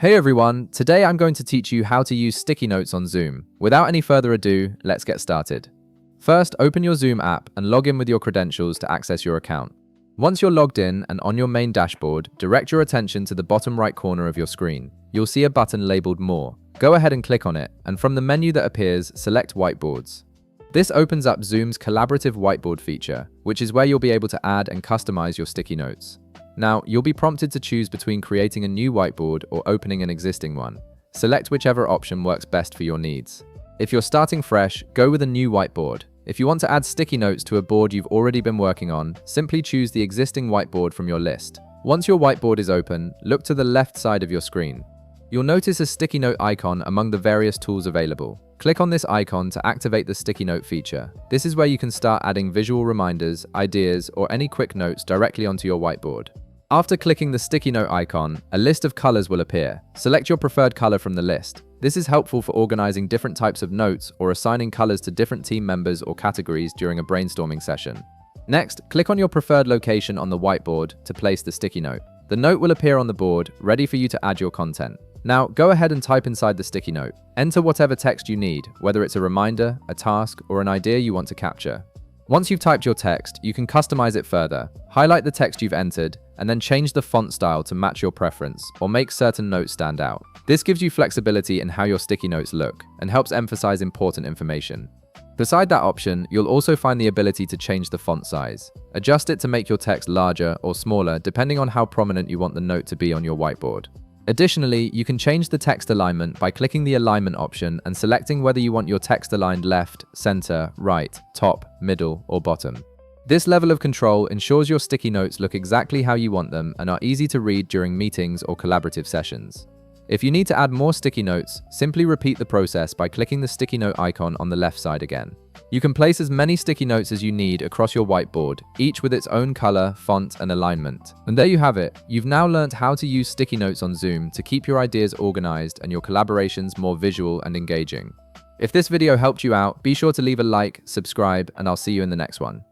Hey everyone, today I'm going to teach you how to use sticky notes on Zoom. Without any further ado, let's get started. First, open your Zoom app and log in with your credentials to access your account. Once you're logged in and on your main dashboard, direct your attention to the bottom right corner of your screen. You'll see a button labeled More. Go ahead and click on it, and from the menu that appears, select Whiteboards. This opens up Zoom's collaborative whiteboard feature, which is where you'll be able to add and customize your sticky notes. Now, you'll be prompted to choose between creating a new whiteboard or opening an existing one. Select whichever option works best for your needs. If you're starting fresh, go with a new whiteboard. If you want to add sticky notes to a board you've already been working on, simply choose the existing whiteboard from your list. Once your whiteboard is open, look to the left side of your screen. You'll notice a sticky note icon among the various tools available. Click on this icon to activate the sticky note feature. This is where you can start adding visual reminders, ideas, or any quick notes directly onto your whiteboard. After clicking the sticky note icon, a list of colors will appear. Select your preferred color from the list. This is helpful for organizing different types of notes or assigning colors to different team members or categories during a brainstorming session. Next, click on your preferred location on the whiteboard to place the sticky note. The note will appear on the board, ready for you to add your content. Now, go ahead and type inside the sticky note. Enter whatever text you need, whether it's a reminder, a task, or an idea you want to capture. Once you've typed your text, you can customize it further. Highlight the text you've entered, and then change the font style to match your preference, or make certain notes stand out. This gives you flexibility in how your sticky notes look, and helps emphasize important information. Beside that option, you'll also find the ability to change the font size. Adjust it to make your text larger or smaller depending on how prominent you want the note to be on your whiteboard. Additionally, you can change the text alignment by clicking the alignment option and selecting whether you want your text aligned left, center, right, top, middle, or bottom. This level of control ensures your sticky notes look exactly how you want them and are easy to read during meetings or collaborative sessions. If you need to add more sticky notes, simply repeat the process by clicking the sticky note icon on the left side again. You can place as many sticky notes as you need across your whiteboard, each with its own color, font, and alignment. And there you have it. You've now learned how to use sticky notes on Zoom to keep your ideas organized and your collaborations more visual and engaging. If this video helped you out, be sure to leave a like, subscribe, and I'll see you in the next one.